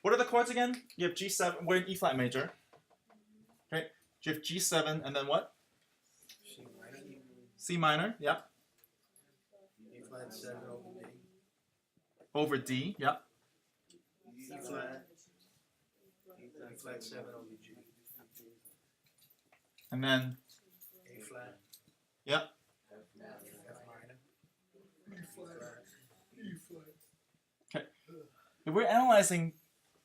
What are the chords again? You have G7. We're in E flat major. Okay. You have G7 and then what? C minor. C minor. Yeah. E flat 7 over D. Over D. Yeah. E flat. E flat 7 over G. And then A flat. yeah. F minor. E flat. Okay. If we're analyzing,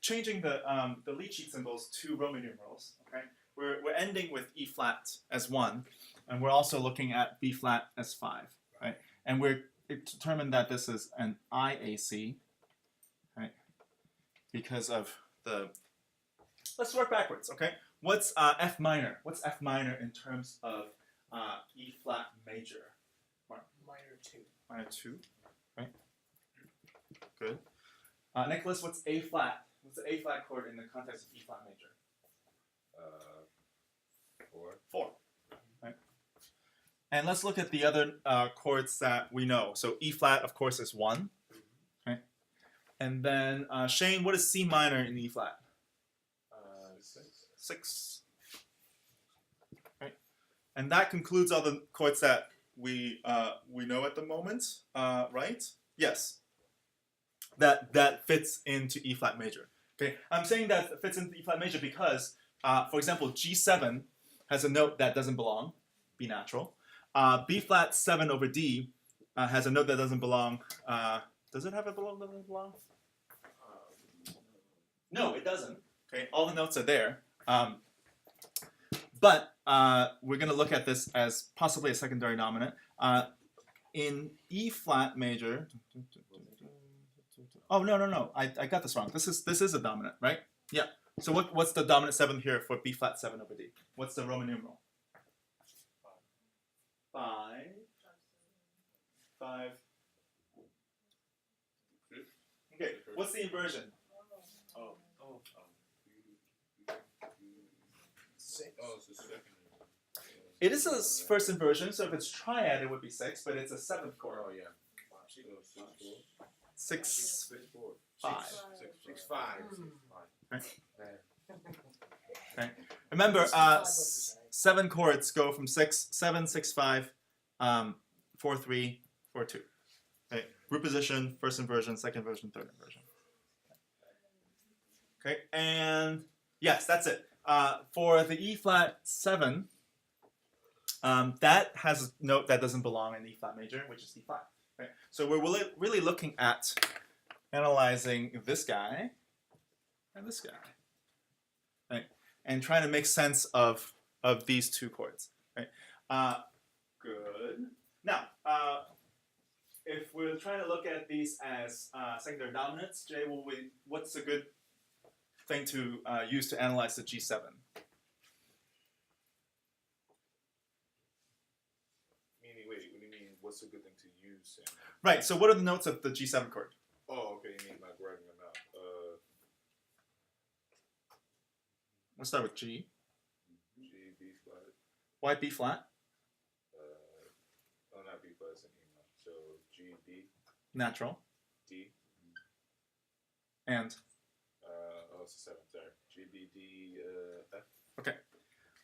changing the lead sheet symbols to Roman numerals, okay, we're ending with E flat as 1, and we're also looking at B flat as 5, right? And we're determined that this is an IAC, right? Because of the. Let's work backwards, okay? What's F minor? What's F minor in terms of E flat major? Minor 2. Minor 2, right? Good. Nicholas, what's A flat? What's the A flat chord in the context of E flat major? 4. 4. Right. And let's look at the other chords that we know. So E flat, of course, is 1. Right. And then Shane, what is C minor in E flat? 6. 6. Right. And that concludes all the chords that we know at the moment, right? Yes. That fits into E flat major. Okay, I'm saying that it fits into E flat major because, for example, G7 has a note that doesn't belong, B natural. B flat 7 over D has a note that doesn't belong. Does it have a belong? Doesn't belong? No, it doesn't. Okay, all the notes are there. But we're going to look at this as possibly a secondary dominant. In E flat major. Oh no! I got this wrong. This is a dominant, right? Yeah. So what's the dominant 7 here for B flat 7 over D? What's the Roman numeral? 5. 5. Okay. What's the inversion? 6. Oh, it's the second. It is a first inversion, so if it's triad, it would be 6, but it's a 7th chord. Oh, yeah. 6, 6, 4. 5. 6, 5. Okay. Remember, 7 chords go from 6, 7, 6, 5, 4, 3, 4, 2. Okay. Group position, first inversion, second inversion, third inversion. Okay, and yes, that's it. For the E flat 7, that has a note that doesn't belong in E flat major, which is D5. Okay? So we're really looking at analyzing this guy and this guy, right? And trying to make sense of these two chords. Right? Good. Now, if we're trying to look at these as secondary dominants, Jay, what's a good thing to use to analyze the G7? Wait, what do you mean? What's a good thing to use? Right. So what are the notes of the G7 chord? Oh, okay. You mean like writing them out? Let's start with G. G, B flat. Why B flat? Oh, not B flat. It's an E minor. So G, B, Natural. D. And Oh, it's a 7. Sorry. G, B, D, F. okay.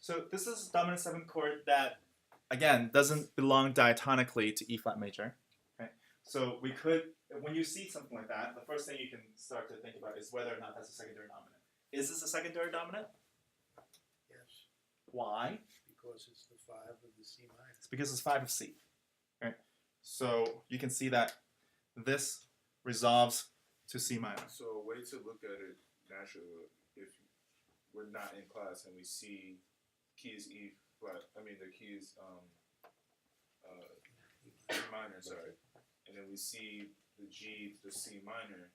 So this is dominant 7th chord that, again, doesn't belong diatonically to E flat major. Okay. So we could, when you see something like that, the first thing you can start to think about is whether or not that's a secondary dominant. Is this a secondary dominant? Yes. Why? Because it's the 5 of the C minor. It's because it's 5 of C. Right? So you can see that this resolves to C minor. So a way to look at it naturally, if we're not in class and we see keys E flat, the keys E minor, sorry, and then we see the G, the C minor,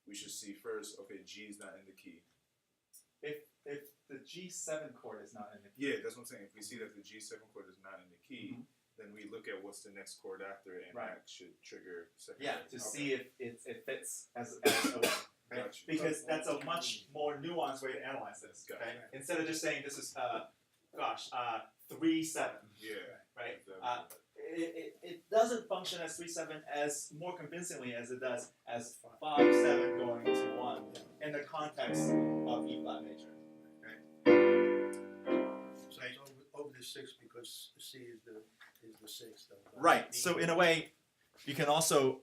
we should see first, okay, G is not in the key. If the G7 chord is not in the key. Yeah, that's what I'm saying. If we see that the G7 chord is not in the key, then we look at what's the next chord after, and that should trigger second. Yeah, to see if it fits as a one. Right? Gotcha. Because that's a much more nuanced way to analyze this. Okay? Gotcha. Instead of just saying this is 3-7. Yeah. Right. Exactly. It doesn't function as 3-7 as more convincingly as it does as 5-7 going to 1 in the context 6 of E flat major. So it's over the 6 because C is the 6th. Right. So in a way, you can also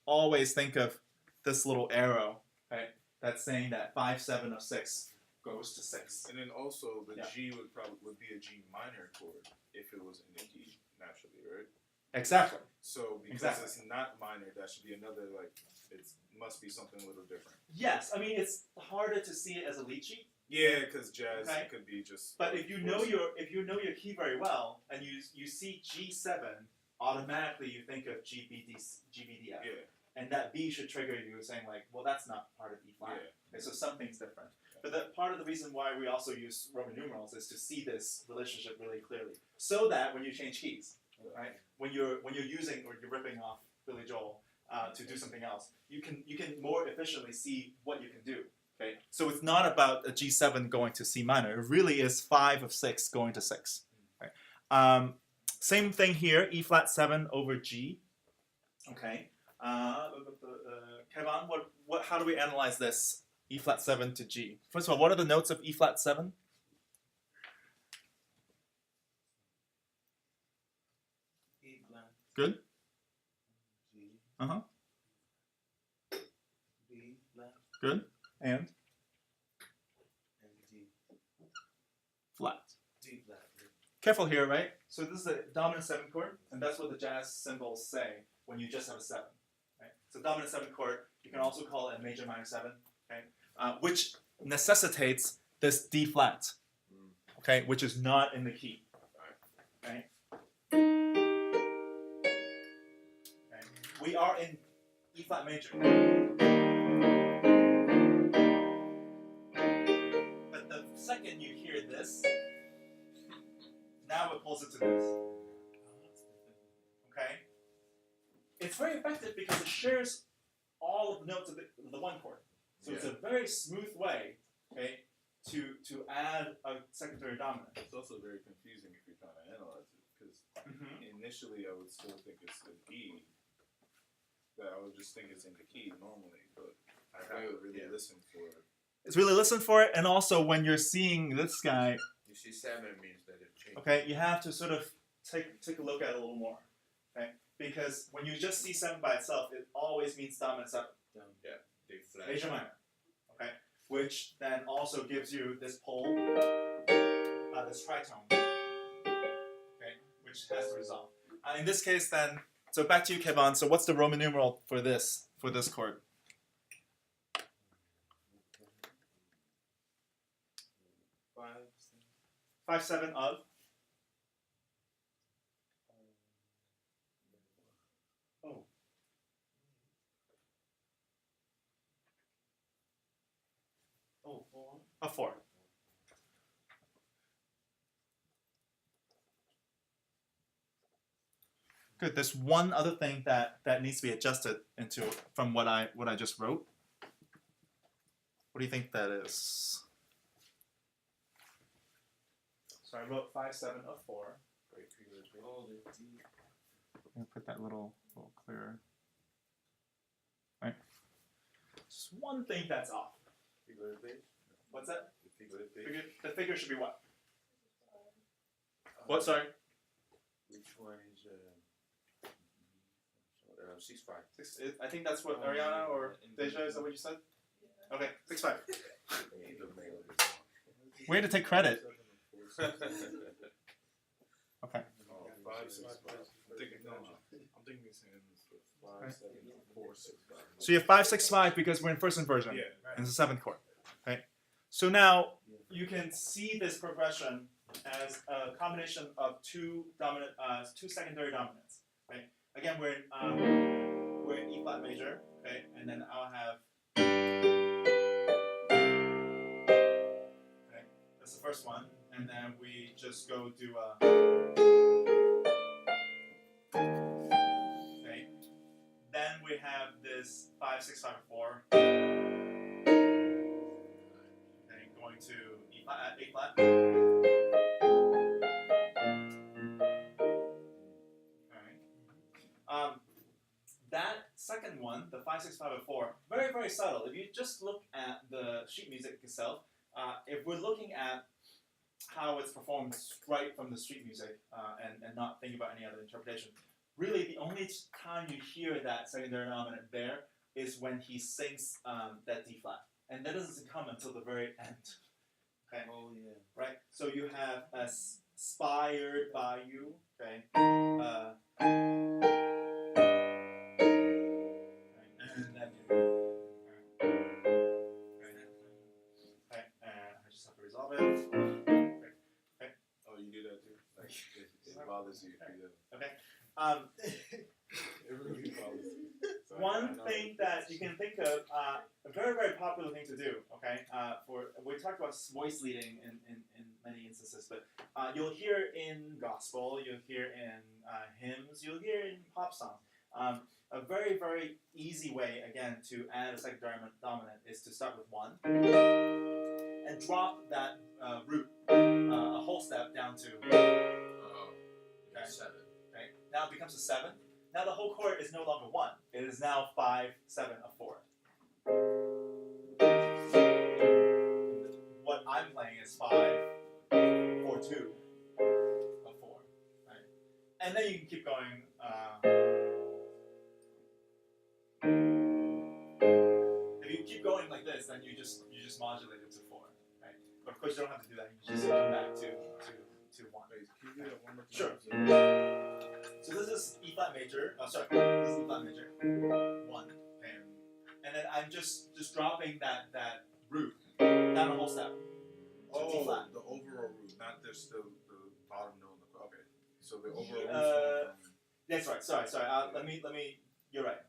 always think of this little arrow, right? That's saying that 5/7 of 6 goes to 6. And then also the Yeah. G would be a G minor chord if it was in the key naturally, right? Exactly. So because Exactly. it's not minor, that should be another it must be something a little different. Yes. I mean, it's harder to see it as a lead sheet. Yeah, because jazz Okay. could be just. But if you know your key very well, and you see G7, automatically you think of GBDF. Yeah. And that B should trigger you saying like, well, that's not part of E flat. Yeah. Okay, so something's different. But the part of the reason why we also use Roman numerals is to see this relationship really clearly, so that when you change keys, right, when you're using or you're ripping off Billy Joel to do something else, you can more efficiently see what you can do. Okay, so it's not about a G7 going to C minor. It really is 5 of 6 going to 6. Right? Same thing here. E flat 7 over G. Okay. Kevin, how do we analyze this? E flat 7 to G. First of all, what are the notes of E flat 7? E flat. Good. G. Uh-huh. B flat. Good. And And D. flat. D flat. Careful here, right? So this is a dominant 7 chord, and that's what the jazz symbols say when you just have a 7. Right? So dominant 7 chord, you can also call it a major minor 7, okay? Which necessitates this D flat, okay, which is not in the key. Okay? Okay. We are in E flat major. But the second you hear this, now it pulls it to this. Okay? It's very effective because it shares all of the notes of the 1 chord. So it's a very smooth way, okay, to add a secondary dominant. It's also very confusing if you're trying to analyze it, because initially I would still think it's an E. That I would just think it's in the key normally, but I have to really listen for it. It's really listen for it, and also when you're seeing this guy, You see 7 means that it changed. okay, you have to sort of take a look at it a little more, okay? Because when you just see 7 by itself, it always means dominant 7. Yeah, D flat. Major minor, okay, which then also gives you this pole, this tritone, okay, which has to resolve. In this case, then, so back to you, Kevin. So what's the Roman numeral for this chord? 5/7 of. Oh. Oh, 4. A 4. Good. There's one other thing that needs to be adjusted into from what I just wrote. What do you think that is? So I wrote 5/7 of 4. I'm gonna put that little clearer. Right. Just one thing that's off. What's that? The figure should be what? What? Sorry. Which one is 6/5? I think that's what Ariana or Deja, is that what you said? Okay, 6/5. Way to take credit. Okay. Oh, 5, 6, 5. I'm thinking it's saying 5, 7, 4, 6, 5. So you have 5, 6, 5 because we're in first inversion. Yeah. And it's the 7th chord. Okay. So now you can see this progression as a combination of two secondary dominants. Right. Again, we're in E flat major. Okay, and then I'll have. Okay, that's the first one, and then we just go do a. Okay. Then we have this 5, 6, 5, 4. Okay, going to E flat, A flat. That second one, the 5, 6, 5, and 4, very very subtle. If you just look at the sheet music itself, if we're looking at how it's performed right from the sheet music and not thinking about any other interpretation, really the only time you hear that secondary dominant there is when he sings that D flat, and that doesn't come until the very end. Okay. Oh yeah. Right. So you have aspired by you. Okay. And then you. Okay. I just have to resolve it. Okay. Oh, you do that too? Like, it bothers you if you do. Okay. It really bothers you. So One I know thing that that you can think of, a very, very popular thing to do, okay, we talked about voice leading in many instances, but you'll hear in gospel, you'll hear in hymns, you'll hear in pop songs. A very, very easy way, again, to add a secondary dominant is to start with 1 and drop that root a whole step down to Okay. 7. okay. Now it becomes a 7. Now the whole chord is no longer 1. It is now 5, 7, a 4. What I'm playing is 5, 4, 2, a 4. Right? And then you can keep going. If you keep going like this, then you just modulate it to 4. Right? But of course you don't have to do that. You just come back to 1. Wait, can you do that one more time? Sure. So this is E flat major. This is E flat major. 1. Okay. And then I'm just dropping that root down a whole step. So D flat. The overall root, not just the bottom note. Okay. So the overall root. That's right. Sorry. Let me. You're right.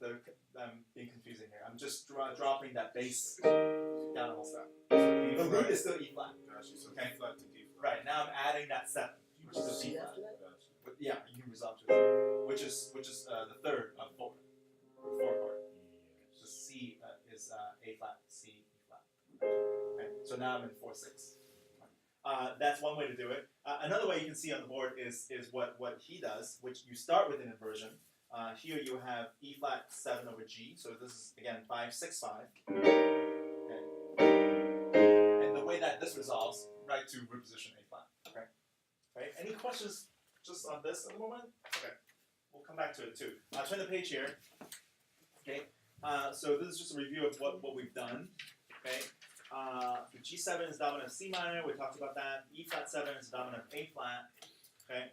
I'm being confusing here. I'm just dropping that bass down a whole step. The root is still E flat. Gotcha. So Okay. D flat to D flat. Right. Now I'm adding that 7, which is a D flat. Gotcha. But yeah, you can resolve to it, which is the third of 4. 4 chord. So C is A flat, C, E flat. Okay. So now I'm in 4/6. That's one way to do it. Another way you can see on the board is what he does, which you start with an inversion. Here you have E flat 7 over G. So this is again 5, 6, 5. Okay. And the way that this resolves, right to root position A flat. Okay. Right. Any questions just on this at the moment? Okay. We'll come back to it too. Turn the page here. Okay. So this is just a review of what we've done. Okay. The G7 is dominant of C minor. We talked about that. E flat 7 is dominant of A flat. Okay.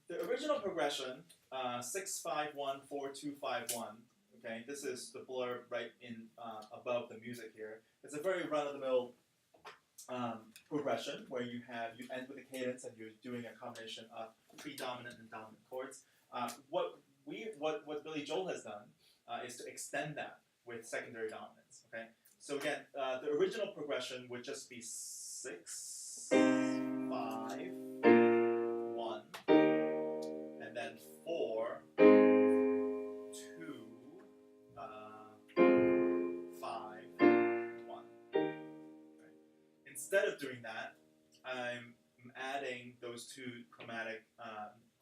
The original progression, 6, 5, 1, 4, 2, 5, 1. Okay. This is the blurb right in above the music here. It's a very run-of-the-mill progression where you end with a cadence and you're doing a combination of predominant and dominant chords. What Billy Joel has done is to extend that with secondary dominants. Okay, so again, the original progression would just be 6, 5, 1, and then 4, 2, 5, 1. Instead of doing that, I'm adding those 2 chromatic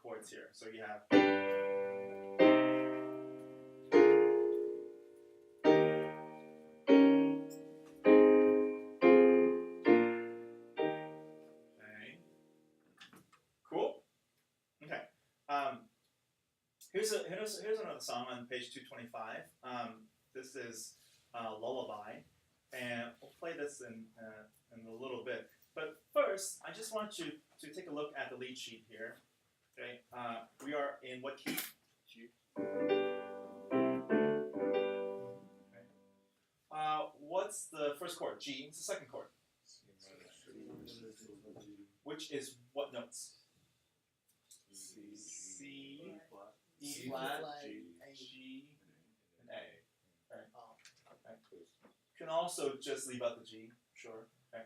chords here. So you have okay. Cool. Okay. Here's another song on page 225. This is Lullaby, and we'll play this in a little bit. But first, I just want you to take a look at the lead sheet here. Okay, we are in what key? G. Okay. What's the first chord? G. What's the second chord? Which is what notes? C, E flat, G, and A. Okay. Okay. You can also just leave out the G, sure. Okay.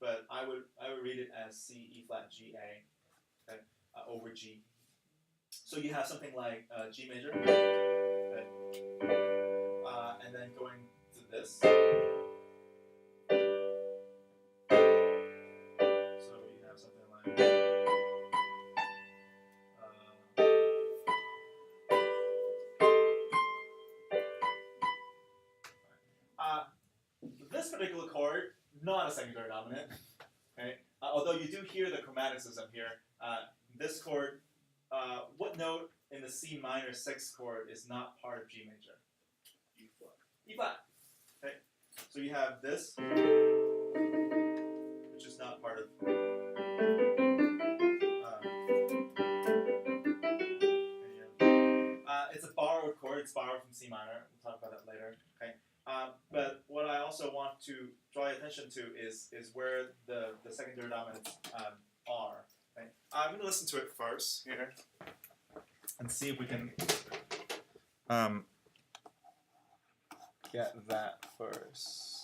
But I would read it as C, E flat, G, A, okay, over G. So you have something like G major, okay, and then going to this. So you have something like. particular chord, not a secondary dominant. Okay, although you do hear the chromaticism here. This chord, what note in the C minor 6th chord is not part of G major? E flat. E flat. Okay, so you have this, which is not part of. It's a borrowed chord. It's borrowed from C minor. We'll talk about that later. Okay. But what I also want to draw your attention to is where the secondary dominants are. Okay. I'm going to listen to it first here and see if we can get that first.